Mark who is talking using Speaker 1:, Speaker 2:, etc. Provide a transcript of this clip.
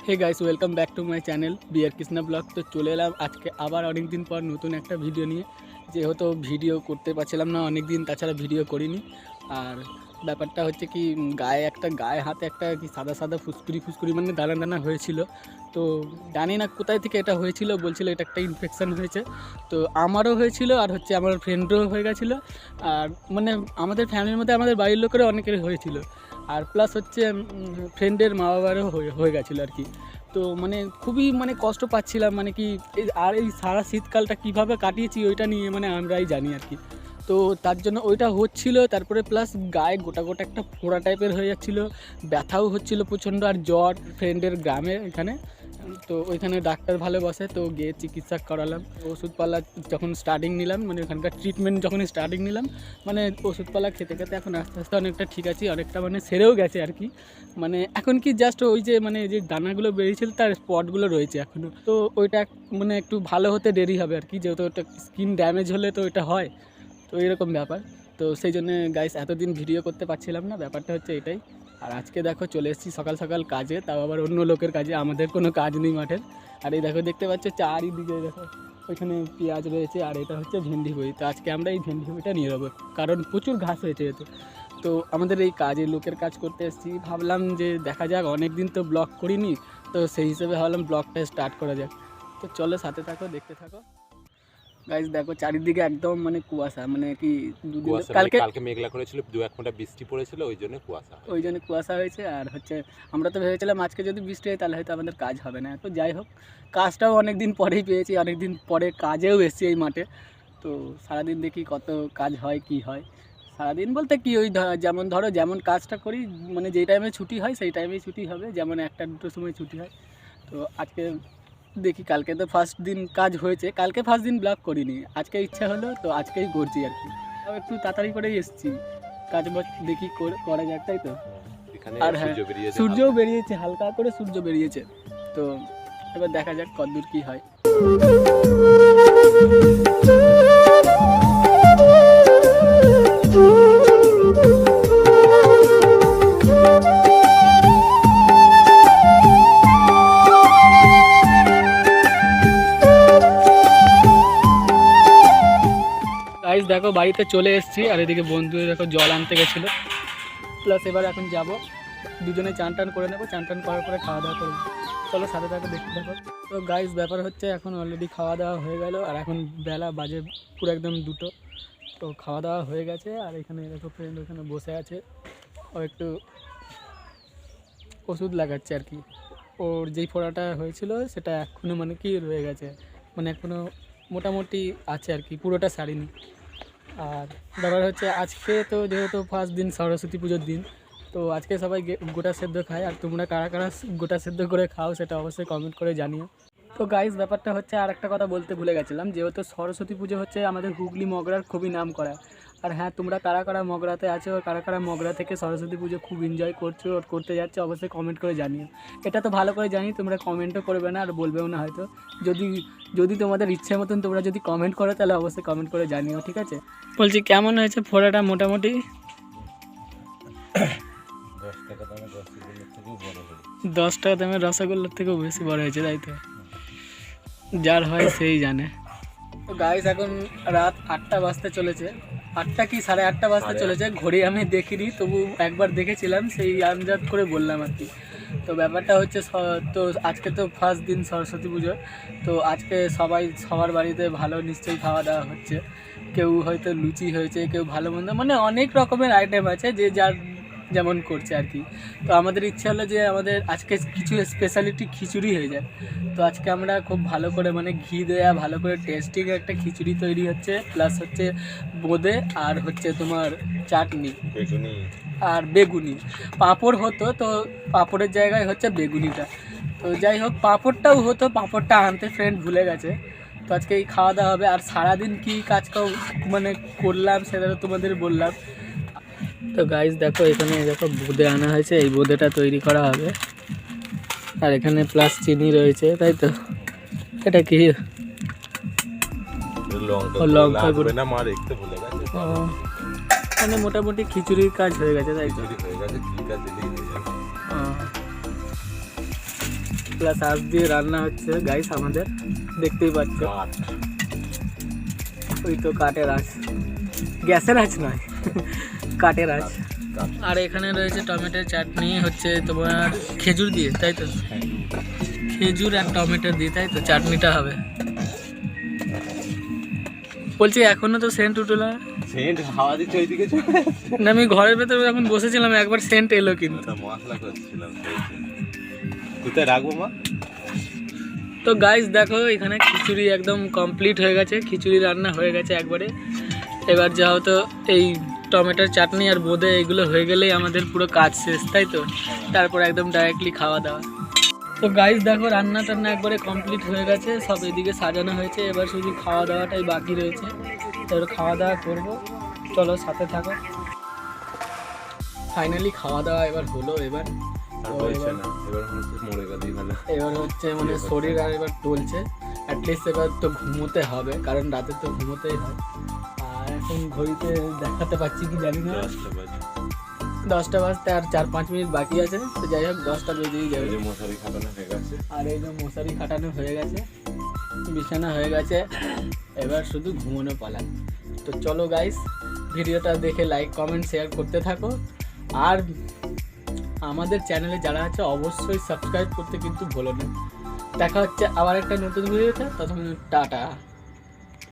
Speaker 1: Hey guys, welcome back to my channel BR Krishna blog. তো চলে এলাম আজকে আবার অনেক দিন পর নতুন একটা ভিডিও নিয়ে। যেহেতু ভিডিও করতে পারছিলাম না অনেক দিন, তাছাড়া ভিডিও করিনি। আর ব্যাপারটা হচ্ছে কি, গায়ে হাতে একটা কি সাদা সাদা ফুসকুড়ি মানে দানা দানা হয়েছিল। তো জানি না কোথায় থেকে এটা হয়েছিল, বলছিল এটা একটা ইনফেকশান হয়েছে। তো আমারও হয়েছিল আর হচ্ছে আমার ফ্রেন্ডও হয়ে গেছিলো। আর মানে আমাদের ফ্যামিলির মধ্যে আমাদের বাড়ির লোকেরও অনেকেরই হয়েছিল। আর প্লাস হচ্ছে ফ্রেন্ডের মা বাবারও হয়ে গেছিলো আর কি। তো মানে খুবই কষ্ট পাচ্ছিলাম, মানে কি এই সারা শীতকালটা কীভাবে কাটিয়েছি ওইটা নিয়ে মানে আমরাই জানি আর কি। তো তার জন্য ওইটা হচ্ছিল, তারপরে প্লাস গায়ে গোটা গোটা একটা ফোড়া টাইপের হয়ে যাচ্ছিলো, ব্যথাও হচ্ছিলো প্রচণ্ড, আর জ্বর ফ্রেন্ডের গ্রামে এখানে। তো ওইখানে ডাক্তার ভালো বসে, তো গিয়ে চিকিৎসা করালাম। ওষুধপালা যখন স্টার্টিং নিলাম, মানে ওখানকার ট্রিটমেন্ট যখন স্টার্টিং নিলাম, মানে ওষুধপালা খেতে খেতে এখন আস্তে আস্তে অনেকটা ঠিক আছি, অনেকটা মানে সেরেও গেছে আর কি। মানে এখন কি জাস্ট ওই যে মানে যে দানাগুলো বেরিয়েছিল তার স্পটগুলো রয়েছে এখনও। তো ওইটা মানে একটু ভালো হতে দেরি হবে আর কি, যেহেতু ওটা স্কিন ড্যামেজ হলে তো এটা হয়। তো এরকম ব্যাপার। তো সেই জন্য গাইস এতদিন ভিডিও করতে পারছিলাম না, ব্যাপারটা হচ্ছে এটাই। আর আজকে দেখো চলে এসেছি সকাল সকাল কাজে, তাও আবার অন্য লোকের কাজে, আমাদের কোনো কাজ নেই মাঠের। আর এই দেখো দেখতে পাচ্ছ চারিদিকে দেখো, ওইখানে পেঁয়াজ রয়েছে আর এটা হচ্ছে ভেন্ডি বই। তো আজকে আমরা এই ভেন্ডি বইটা নিয়ে নেবো, কারণ প্রচুর ঘাস হয়েছে এতে। তো আমাদের এই কাজে লোকের কাজ করতে এসেছি, ভাবলাম যে দেখা যাক, অনেক দিন তো ব্লগ করিনি, তো সেই হিসেবে ভাবলাম ব্লগটা স্টার্ট করা যাক। তো চলো সাথে থাকো, দেখতে থাকো। গাইস দেখো চারিদিকে একদম মানে কুয়াশা, মানে কি দুদিন
Speaker 2: কালকে মেঘলা করেছিল, 2-1 ফোঁটা বৃষ্টি পড়েছিল, ওই জন্য
Speaker 1: কুয়াশা হয়েছে। আর হচ্ছে আমরা তো ভেবেছিলাম আজকে যদি বৃষ্টি হয় তাহলে হয়তো আমাদের কাজ হবে না। তো যাই হোক, কাজটাও অনেক দিন পরেই পেয়েছি, অনেক দিন পরে কাজেও এসেছি এই মাঠে। তো সারাদিন দেখি কত কাজ হয় কি হয়। সারাদিন বলতে কি, ওই যেমন কাজটা করি, মানে যেই টাইমে ছুটি হয় সেই টাইমেই ছুটি হবে, যেমন 1-2টোর সময় ছুটি হয়। তো আজকে দেখি, কালকে তো ফার্স্ট দিন কাজ হয়েছে, কালকে ফার্স্ট দিন ব্লগ করিনি, আজকে ইচ্ছা হলো তো আজকেই করছি আর কি। একটু তাড়াতাড়ি করেই এসেছি, কাজ দেখি করা যাক, তাই তো। আর হ্যাঁ, সূর্যও বেরিয়েছে, হালকা করে সূর্য বেরিয়েছে। তো এবার দেখা যাক কতদূর কী হয়। গাইস দেখো বাড়িতে চলে এসেছি, আর এদিকে বন্ধু দেখো জল আনতে গেছিলো। প্লাস এবার এখন যাব, দুজনে চান টান করে নেবো, চান টান করার পরে খাওয়া দাওয়া করবো। চলো সাথে থাকো, দেখতে থাকো। তো গাইস ব্যাপার হচ্ছে এখন অলরেডি খাওয়া দাওয়া হয়ে গেল, আর এখন বেলা বাজে পুরো একদম 2টো। তো খাওয়া দাওয়া হয়ে গেছে, আর এখানে দেখো ফ্রেন্ড ওখানে বসে আছে, ও একটু ওষুধ লাগাচ্ছে আর কি। ওর যেই ফোড়াটা হয়েছিল সেটা এখনও মানে কি রয়ে গেছে, মানে এখনও মোটামুটি আছে আর কি, পুরোটা সারিনি। আর ব্যাপার হচ্ছে আজকে তো যেহেতু ফার্স্ট দিন, সরস্বতী পুজোর দিন, তো আজকে সবাই গোটা সেদ্ধ খায়। আর তোমরা কারা কারা গোটা সেদ্ধ করে খাও সেটা অবশ্যই কমেন্ট করে জানিও। তো গাইস ব্যাপারটা হচ্ছে, আর একটা কথা বলতে ভুলে গেছিলাম, যেহেতু সরস্বতী পুজো হচ্ছে আমাদের হুগলি মগরার খুবই নাম করা। আর হ্যাঁ, তোমরা কারা কারা মগরাতে আছো, কারা কারা মগরা থেকে সরস্বতী পুজো খুব এনজয় করছো, করতে যাচ্ছে, অবশ্যই কমেন্ট করে জানিও। এটা তো ভালো করে জানি, তোমরা কমেন্টও করবে না আর বলবেও না হয়তো। যদি তোমাদের ইচ্ছে মতন তোমরা যদি কমেন্ট করো তাহলে অবশ্যই কমেন্ট করে জানিও, ঠিক আছে। বলছি কেমন হয়েছে ফোড়াটা মোটামুটি? 10 টাকা দামের রসগোল্লার থেকেও বেশি বড় হয়েছে, তাই তো? যার হয় সেই জানে। তো গাইস এখন রাত 8টা বাজতে চলেছে, 8টা কি 8:30 বাজতে চলেছে, ঘড়ি আমি দেখিনি, তবু একবার দেখেছিলাম, সেই আন্দাজ করে বললাম আর কি। তো ব্যাপারটা হচ্ছে, তো আজকে তো ফার্স্ট দিন সরস্বতী পুজো। তো আজকে সবার বাড়িতে ভালো নিশ্চয়ই খাওয়া দাওয়া হচ্ছে। কেউ হয়তো লুচি হয়েছে, কেউ ভালো মন্দ, মানে অনেক রকমের আইটেম আছে, যে যার যেমন করছে আর কি। তো আমাদের ইচ্ছা হলো যে আমাদের আজকে কিছু স্পেশালিটি খিচুড়ি হয়ে যায়। তো আজকে আমরা খুব ভালো করে মানে ঘি দেওয়া ভালো করে টেস্টিং একটা খিচুড়ি তৈরি হচ্ছে, প্লাস হচ্ছে বোঁদে, আর হচ্ছে তোমার চাটনি আর বেগুনি। পাঁপড় হতো, তো পাঁপড়ের জায়গায় হচ্ছে বেগুনিটা। তো যাই হোক, পাঁপড়টাও হতো, পাঁপড়টা আনতে ফ্রেন্ড ভুলে গেছে। তো আজকে এই খাওয়া দাওয়া হবে। আর সারাদিন কী কাজ মানে করলাম সেটা তোমাদের বললাম। তো গাইস দেখো, এখানে দেখো বোঁদে আনা হয়েছে, এই বোঁদেটা তৈরি করা হবে। আর এখানে প্লাস চিনি রয়েছে, তাই তো? এটা কি লঙ্কা গুঁড়ো না, মা দেখতে ভুলে গেছে। মানে মোটামুটি খিচুড়ির কাজ হয়ে গেছে, তাই তো? প্লাস আঁশ দিয়ে রান্না হচ্ছে গাইস আমাদের, দেখতেই পাচ্ছ।
Speaker 2: কাঠ।
Speaker 1: ওই তো কাঠের আঁচ, গ্যাসের আঁচ নয়, কাঠের আঁচ।
Speaker 2: কাঠ।
Speaker 1: আর এখানে রয়েছে টমেটোর চাটনি, হচ্ছে তোমার খেজুর দিয়ে, তাই তো? খেজুর আর টমেটো দিয়ে, তাই তো চাটনিটা হবে। বলছি এখনো তো সেন্ট উঠলো না?
Speaker 2: সেন্ট হাওয়া দিচ্ছে ওইদিকে চলে যাচ্ছে।
Speaker 1: না, আমি ঘরের ভেতরে যখন বসেছিলাম একবার সেন্ট এলো কিন্তু।
Speaker 2: তো মশলা করছিলাম। কোথায় রাখবো মা?
Speaker 1: তো গাইস দেখো এখানে খিচুড়ি একদম কমপ্লিট হয়ে গেছে, খিচুড়ি রান্না হয়ে গেছে একবারে। এবার যেহেতু এই টমেটোর চাটনি আর বোঁদে এগুলো হয়ে গেলেই আমাদের পুরো কাজ শেষ, তাই তো? তারপর একদম ডাইরেক্টলি খাওয়া দাওয়া। তো গাইস দেখো রান্না টান্না একবারে কমপ্লিট হয়ে গেছে, সব এদিকে সাজানো হয়েছে, এবার শুধু খাওয়া দাওয়াটাই বাকি রয়েছে। এবার খাওয়া দাওয়া করবো, চলো সাথে থাকো। ফাইনালি খাওয়া দাওয়া এবার হলো। এবার তো
Speaker 2: হয়েছে না, এবার মনে হচ্ছে মরে গেলেই ভালো।
Speaker 1: এবার হচ্ছে মানে শরীর আর এবার টলছে, অ্যাটলিস্ট এবার তো ঘুমোতে হবে, কারণ রাতে তো ঘুমোতেই হয়। আর এখন ঘড়িতে দেখাতে পাচ্ছি কি জানি না,
Speaker 2: 10টা বাজে।
Speaker 1: 10টা বাজতে আর 4-5 মিনিট বাকি আছে। তো যাই হোক 10টা বেজেই যাবে।
Speaker 2: এই যে মশারি খাটানো হয়ে গেছে।
Speaker 1: আর এই যে মশারি খাটানো হয়ে গেছে, বিছানা হয়ে গেছে, এবার শুধু ঘুমোনো পালা। তো চলো গাইস, ভিডিওটা দেখে লাইক কমেন্ট শেয়ার করতে থাকো। আর আমাদের চ্যানেলে যারা আছে অবশ্যই সাবস্ক্রাইব করতে কিন্তু ভুলো না। দেখা হচ্ছে আবার একটা নতুন ভিডিওতে, ততক্ষণ টাটা।